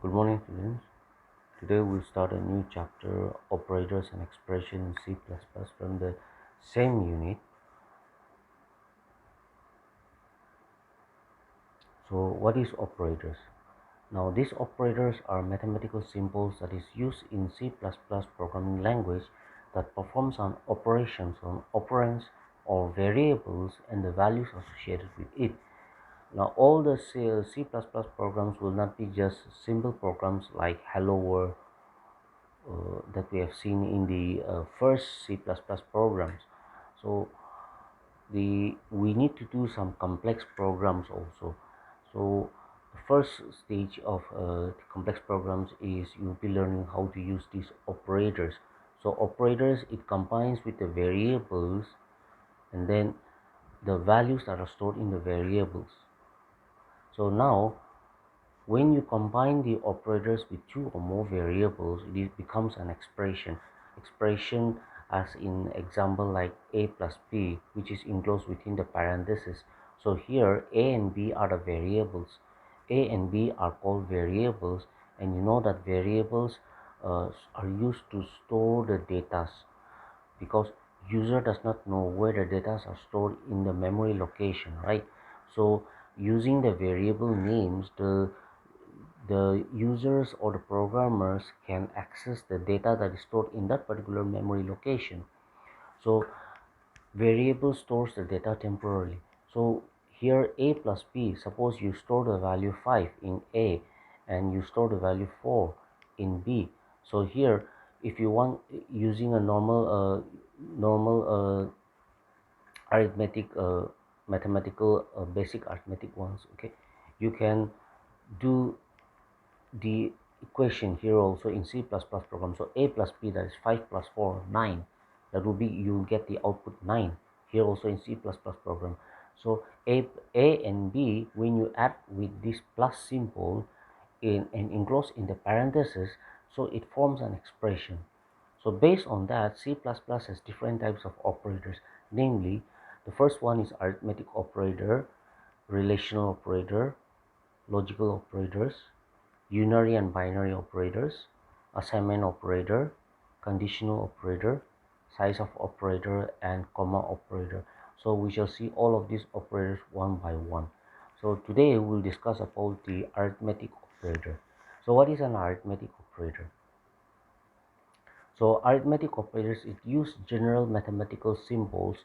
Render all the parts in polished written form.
Good morning, students. Today we'll start a new chapter, operators and expression in C++ from the same unit. So what is operators? Now these operators are mathematical symbols that is used in C++ programming language that performs on operations on operands or variables and the values associated with it. Now all the C++ programs will not be just simple programs like hello world that we have seen in the first C++ programs. So we need to do some complex programs also. So the first stage of complex programs is you'll be learning how to use these operators. So operators, it combines with the variables and then the values that are stored in the variables. So now when you combine the operators with two or more variables, it becomes an expression as in example like a plus b, which is enclosed within the parenthesis. So here a and b are the variables. A and b are called variables, and you know that variables are used to store the data, because user does not know where the data are stored in the memory location, right? So using the variable names, the users or the programmers can access the data that is stored in that particular memory location. So variable stores the data temporarily. So here a plus b, suppose you store the value 5 in a and you store the value 4 in b. So here if you want, using a normal arithmetic mathematical basic arithmetic ones, okay, you can do the equation here also in C++ program. So a plus b, that is 5 plus 4 9, that will be, you will get the output 9 here also in C++ program. So a and b, when you add with this plus symbol in and enclosed in the parenthesis, so it forms an expression. So based on that, C++ has different types of operators, namely the first one is arithmetic operator, relational operator, logical operators, unary and binary operators, assignment operator, conditional operator, size of operator, and comma operator. So we shall see all of these operators one by one. So today we'll discuss about the arithmetic operator. So what is an arithmetic operator? So arithmetic operators, it use general mathematical symbols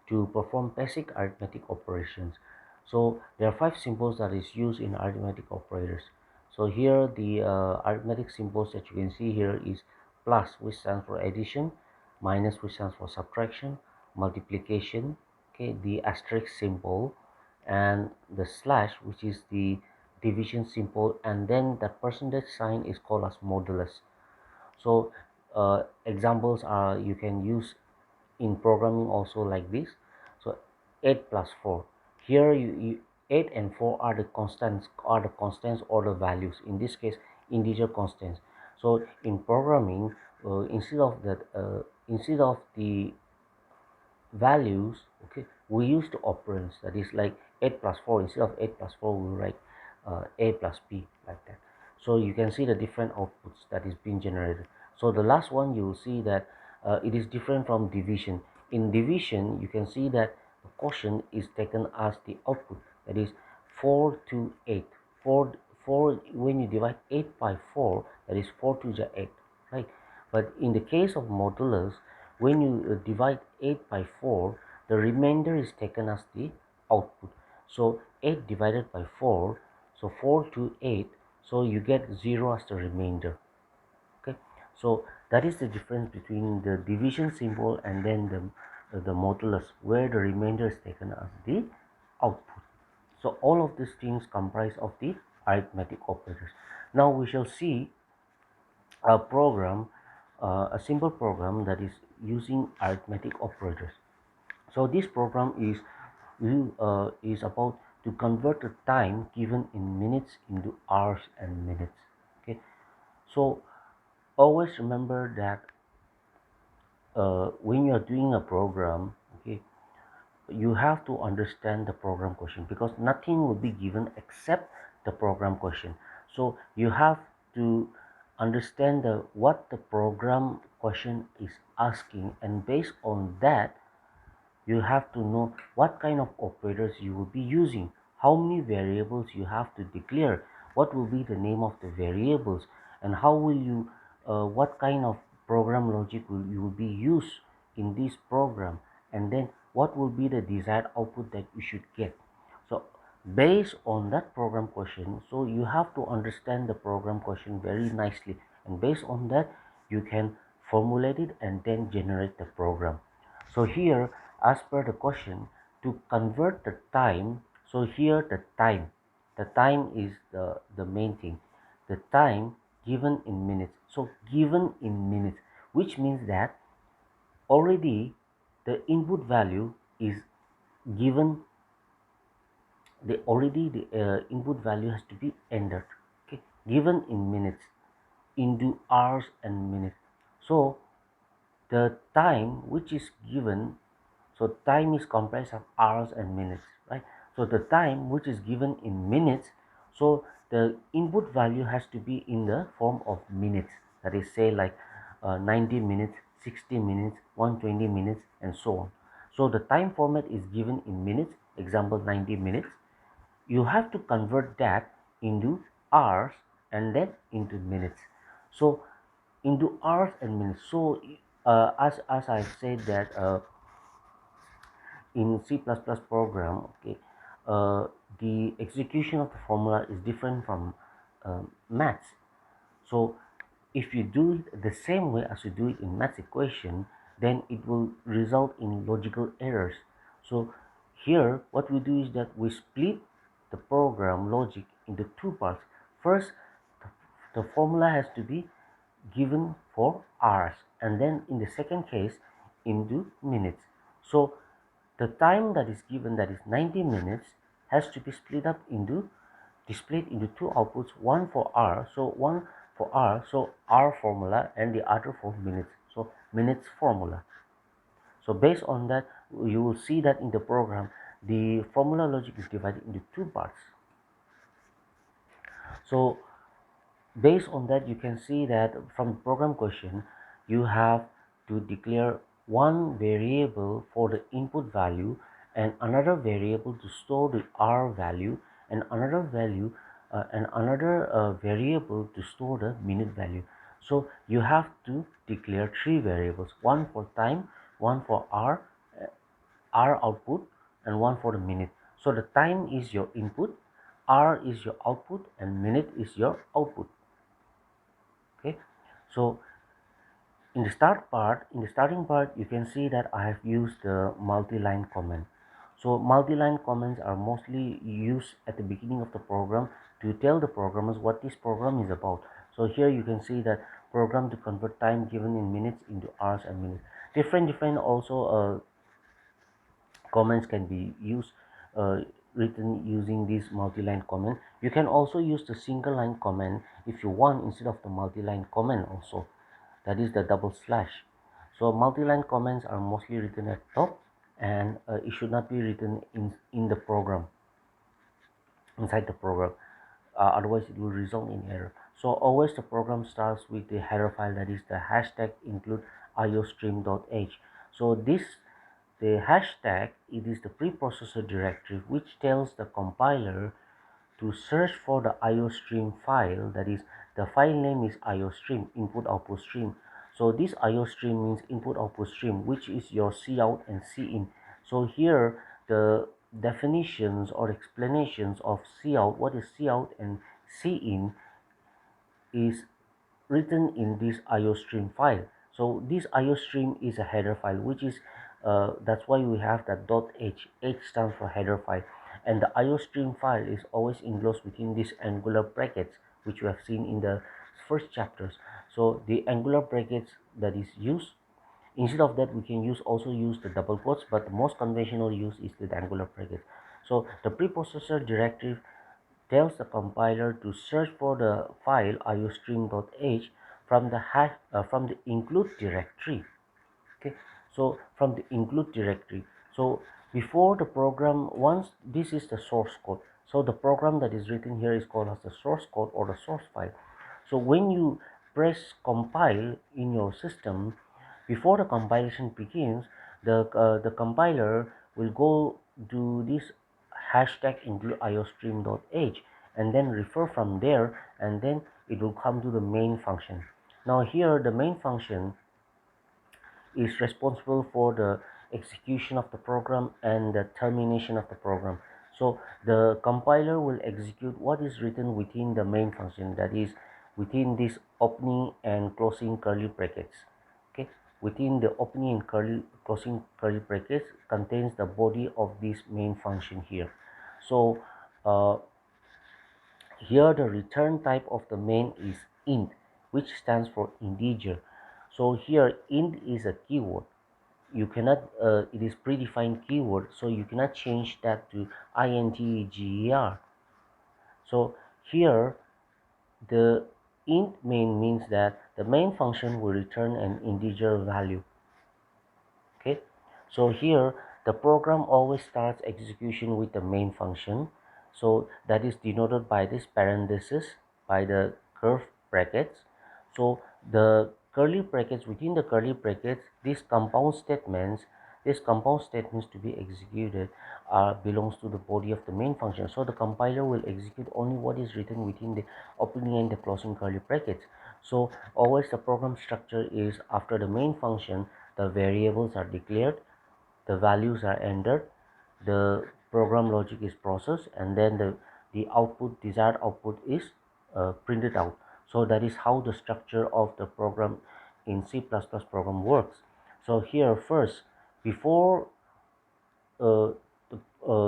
to perform basic arithmetic operations. So there are 5 symbols that is used in arithmetic operators. So here the arithmetic symbols that you can see here is plus, which stands for addition, minus, which stands for subtraction, multiplication, okay, the asterisk symbol, and the slash, which is the division symbol, and then the percentage sign is called as modulus. So examples are, you can use in programming also like this. So 8 plus 4, here 8 and 4 are the constants or the values, in this case integer constants. So in programming, instead of the values, okay, we use the operands, that is like 8 plus 4, instead of 8 plus 4 we write a plus b, like that. So you can see the different outputs that is being generated. So the last one, you will see that it is different from division. In division, you can see that the quotient is taken as the output, that is 4 to 8. 4 when you divide 8 by 4, that is 4 to the 8, right? But in the case of modulus, when you divide 8 by 4, the remainder is taken as the output. So 8 divided by 4, so 4 to 8, so you get 0 as the remainder. Okay, so that is the difference between the division symbol and then the modulus, where the remainder is taken as the output. So all of these things comprise of the arithmetic operators. Now we shall see a program, a simple program that is using arithmetic operators. So this program is about to convert the time given in minutes into hours and minutes. Okay, so always remember that when you are doing a program, okay, you have to understand the program question, because nothing will be given except the program question. So you have to understand what the program question is asking, and based on that you have to know what kind of operators you will be using, how many variables you have to declare, what will be the name of the variables, and how will you what kind of program logic will you will be used in this program, and then what will be the desired output that you should get. So based on that program question, so you have to understand the program question very nicely, and based on that you can formulate it and then generate the program. So here, as per the question, to convert the time, so here the time is the main thing. The time given in minutes. So given in minutes, which means that already the input value is given, the input value has to be entered, okay, given in minutes into hours and minutes. So the time which is given, so time is comprised of hours and minutes, right? So the time which is given in minutes, so the input value has to be in the form of minutes, that is say like 90 minutes, 60 minutes, 120 minutes, and so on. So the time format is given in minutes, example 90 minutes. You have to convert that into hours and then into minutes. So into hours and minutes. So as I said that in C++ program, okay, the execution of the formula is different from maths. So if you do it the same way as you do it in maths equation, then it will result in logical errors. So here what we do is that we split the program logic into two parts. First, the formula has to be given for hours, and then in the second case into minutes. So the time that is given, that is 90 minutes, has to be split up into displayed into two outputs, one for hour, so one for hour, so hour formula, and the other for minutes, so minutes formula. So based on that, you will see that in the program the formula logic is divided into two parts. So based on that, you can see that from the program question you have to declare one variable for the input value, and another variable to store the r value, and another variable to store the minute value. So you have to declare three variables, one for time, one for r output, and one for the minute. So the time is your input, r is your output, and minute is your output. Okay, so in the starting part you can see that I have used the multi-line comment. So multi-line comments are mostly used at the beginning of the program to tell the programmers what this program is about. So here you can see that program to convert time given in minutes into hours and minutes. Different also comments can be used, written using this multi-line comment. You can also use the single line comment if you want, instead of the multi-line comment also, that is the double slash. So multi-line comments are mostly written at top, and it should not be written in the program, inside the program, otherwise it will result in error. So always the program starts with the header file, that is the hashtag include iostream.h. So this, the hashtag, it is the preprocessor directory which tells the compiler to search for the iostream file, that is the file name is iostream, input output stream. So this iostream means input output stream, which is your cout and cin. So here the definitions or explanations of cout, what is cout and cin, is written in this iostream file. So this iostream is a header file, which is that's why we have that .h. H stands for header file, and the iostream file is always enclosed within these angular brackets, which we have seen in the first chapters. So the angular brackets that is used, instead of that we can also use the double quotes, but the most conventional use is the angular brackets. So the preprocessor directory tells the compiler to search for the file iostream.h from from the include directory. Okay, so from the include directory. So before the program, once this is the source code, so the program that is written here is called as the source code or the source file. So when you press compile in your system, before the compilation begins, the compiler will go do this hashtag include iostream.h and then refer from there, and then it will come to the main function. Now here the main function is responsible for the execution of the program and the termination of the program. So the compiler will execute what is written within the main function, that is within this opening and closing curly brackets. Okay, within the opening and closing curly brackets contains the body of this main function here. So here the return type of the main is int, which stands for integer. So here int is a keyword. You cannot it is predefined keyword, so you cannot change that to integer. So here the int main means that the main function will return an integer value. Okay, so here the program always starts execution with the main function, so that is denoted by this parenthesis, by the curved brackets. So the curly brackets, within the curly brackets, these compound statements to be executed belongs to the body of the main function. So the compiler will execute only what is written within the opening and the closing curly brackets. So always the program structure is, after the main function, the variables are declared, the values are entered, the program logic is processed, and then the output, desired output, is printed out. So that is how the structure of the program in C++ program works. So here first, before uh,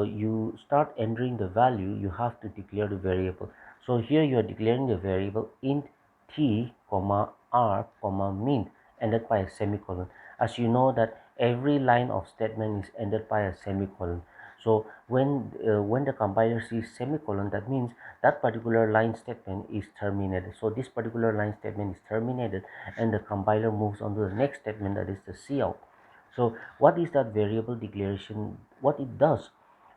you start entering the value, you have to declare the variable. So here you are declaring the variable int t comma r comma min, ended by a semicolon. As you know that every line of statement is ended by a semicolon. So when the compiler sees semicolon, that means that particular line statement is terminated. So this particular line statement is terminated, and the compiler moves on to the next statement, that is the cout. So what is that variable declaration, what it does?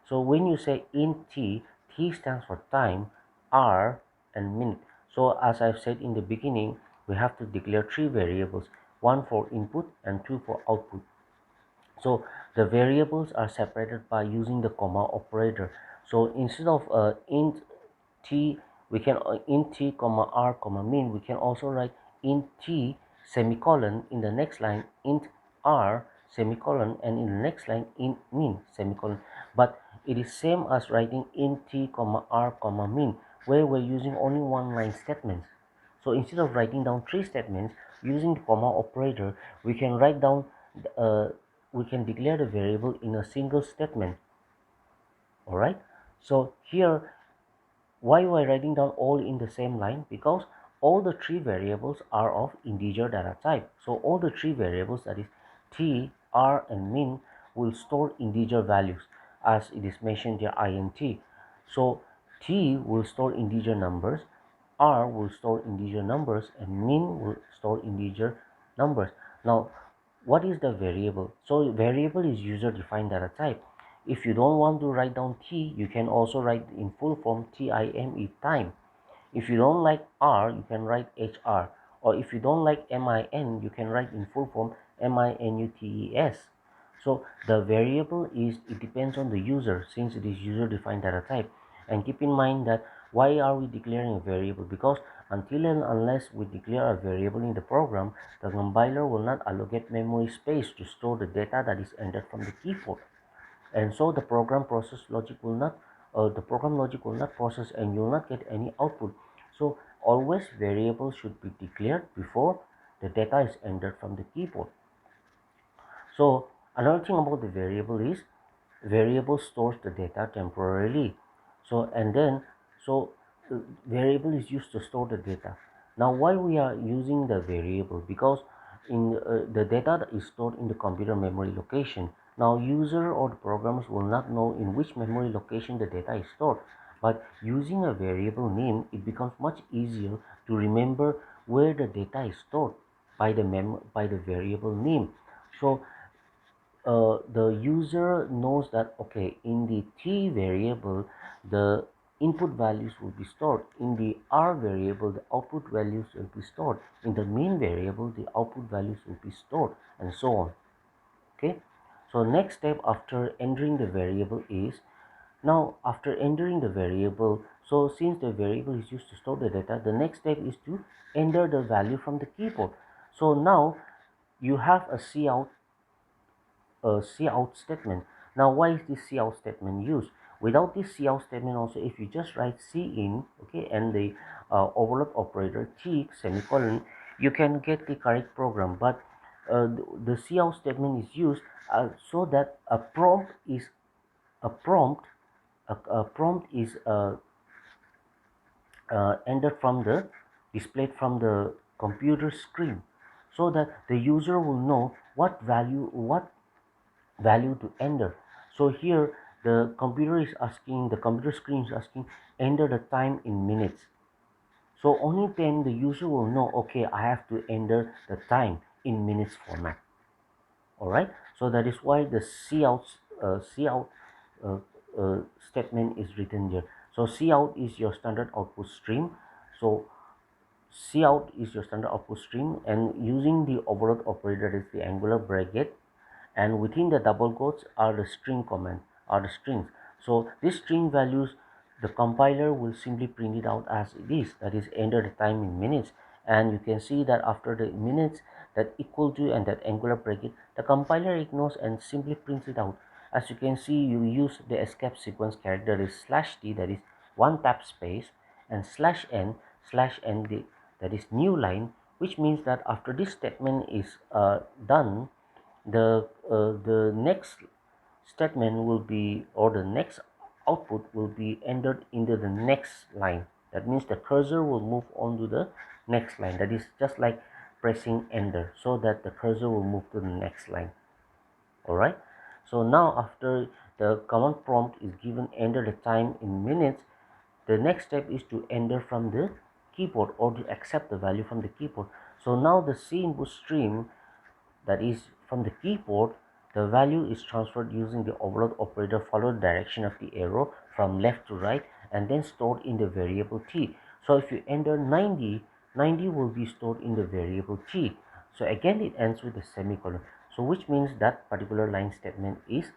So when you say int t stands for time, r, and minute. So as I've said in the beginning, we have to declare three variables, one for input and two for output. So the variables are separated by using the comma operator. So instead of int t, we can int t comma r comma min, we can also write int t semicolon, in the next line int r semicolon, and in the next line int min semicolon. But it is same as writing int t comma r comma min, where we're using only one line statements. So instead of writing down three statements, using the comma operator, we can write down uh, we can declare the variable in a single statement. All right, so here, why am I writing down all in the same line? Because all the three variables are of integer data type. So all the three variables, that is t, r, and min, will store integer values, as it is mentioned here, int. So t will store integer numbers, r will store integer numbers, and min will store integer numbers. Now what is the variable? So variable is user defined data type. If you don't want to write down t, you can also write in full form time. If you don't like r, you can write hr, or if you don't like min, you can write in full form minutes. So the variable is, it depends on the user, since it is user defined data type. And keep in mind that why are we declaring a variable? Because until and unless we declare a variable in the program, the compiler will not allocate memory space to store the data that is entered from the keyboard, and so the program logic will not process, and you will not get any output. So always variables should be declared before the data is entered from the keyboard. So another thing about the variable is, variable stores the data temporarily. So and then so variable is used to store the data. Now why we are using the variable? Because in the data that is stored in the computer memory location. Now user or the programmers will not know in which memory location the data is stored, but using a variable name, it becomes much easier to remember where the data is stored by the variable name. So the user knows that, okay, in the t variable, the input values will be stored. In the R variable, the output values will be stored. In the main variable, the output values will be stored, and so on. Okay, so next step after entering the variable is, now after entering the variable, so since the variable is used to store the data, the next step is to enter the value from the keyboard. So now you have a cout statement. Now why is this cout statement used? Without this cout statement also, if you just write cin, okay, and the overload operator t semicolon, you can get the correct program. But the cout statement is used so that a prompt is entered from the displayed from the computer screen, so that the user will know what value to enter. So here the computer screen is asking, enter the time in minutes. So only then the user will know, okay, I have to enter the time in minutes format. All right, so that is why the cout uh, statement is written here. So cout is your standard output stream. So cout is your standard output stream, and using the overload operator, that is the angular bracket, and within the double quotes are the strings. So these string values, the compiler will simply print it out as it is, that is enter the time in minutes. And you can see that after the minutes, that equal to and that angular bracket, the compiler ignores and simply prints it out. As you can see, you use the escape sequence character, that is /t, that is one tap space, and /n that is new line, which means that after this statement is done, the next statement will be, or the next output will be entered into the next line. That means the cursor will move on to the next line. That is just like pressing enter, so that the cursor will move to the next line. All right, so now after the command prompt is given enter the time in minutes, the next step is to enter from the keyboard, or to accept the value from the keyboard. So now the C input stream, that is from the keyboard, the value is transferred using the overload operator, follow the direction of the arrow from left to right, and then stored in the variable t. So if you enter 90, 90 will be stored in the variable t. So again it ends with a semicolon, so which means that particular line statement is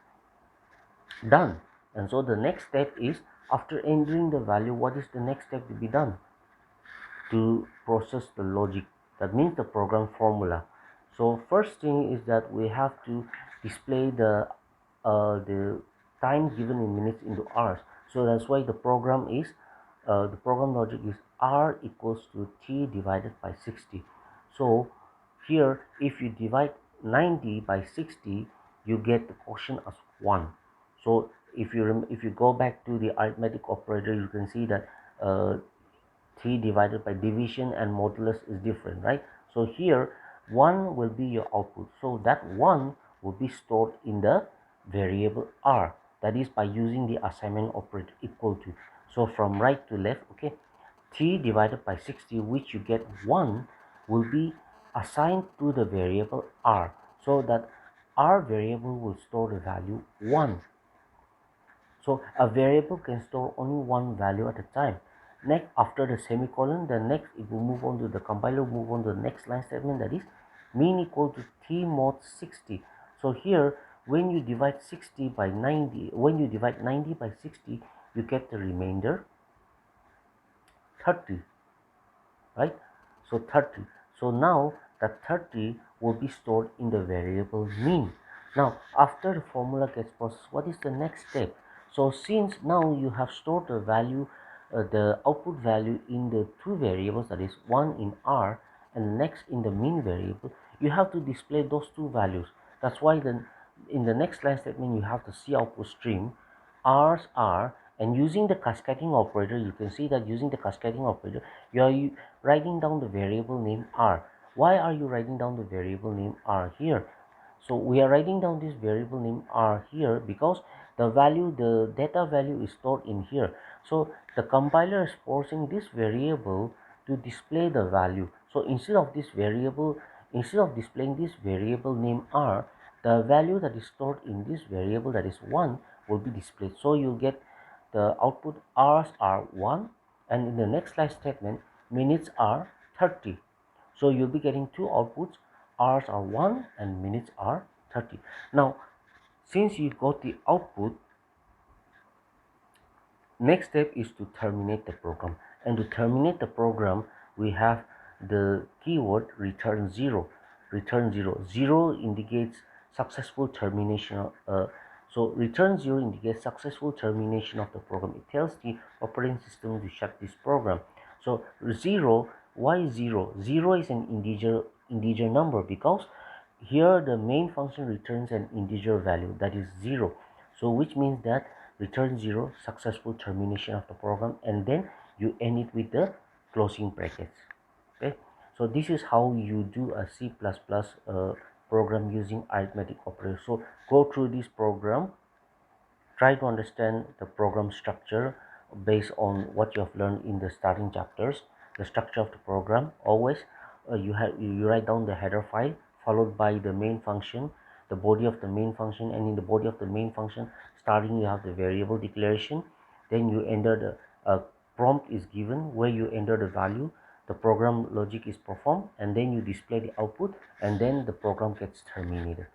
done. And so the next step is, after entering the value, what is the next step to be done? To process the logic, that means the program formula. So first thing is that we have to display the time given in minutes into hours. So that's why the program logic is r equals to t divided by 60. So here, if you divide 90 by 60, you get the quotient as 1. So if you go back to the arithmetic operator, you can see that 3 divided by division and modulus is different, right? So here 1 will be your output, so that 1 will be stored in the variable r, that is by using the assignment operator equal to. So from right to left, okay, 3 divided by 60, which you get 1, will be assigned to the variable r, so that r variable will store the value 1. So a variable can store only one value at a time. Next, after the semicolon, the next it will move on to the compiler, move on to the next line statement, that is mean equal to t mod 60. So here, when you divide 60 by 90, when you divide 90 by 60, you get the remainder 30, right? So 30. So now that 30 will be stored in the variable mean. Now after the formula gets processed, what is the next step? So since now you have stored the value, the output value in the two variables, that is one in r and the next in the mean variable, you have to display those two values. That's why then in the next line statement you have the C output stream r's r, and using the cascading operator, you can see that using the cascading operator, you are writing down the variable name r. Why are you writing down the variable name r here? So we are writing down this variable name r here because the data value is stored in here. So the compiler is forcing this variable to display the value. So instead of displaying this variable name r, the value that is stored in this variable, that is 1, will be displayed. So you get the output hours are 1, and in the next slide statement minutes are 30. So you'll be getting two outputs, hours are 1 and minutes are 30. Now since you got the output, next step is to terminate the program, and to terminate the program we have the keyword return 0. Return 0. 0 indicates successful termination. So return 0 indicates successful termination of the program. It tells the operating system to shut this program. So 0, why 0? 0 is an integer number, because here the main function returns an integer value, that is 0. So which means that return 0, successful termination of the program, and then you end it with the closing brackets. Okay, so this is how you do a C++ program using arithmetic operators. So go through this program, try to understand the program structure based on what you have learned in the starting chapters. The structure of the program, always you write down the header file followed by the main function, the body of the main function, and in the body of the main function starting you have the variable declaration. Then you enter the prompt is given where you enter the value, the program logic is performed, and then you display the output, and then the program gets terminated.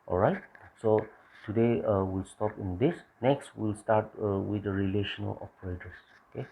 All right, so today we'll stop in this. Next we'll start with the relational operators. Okay.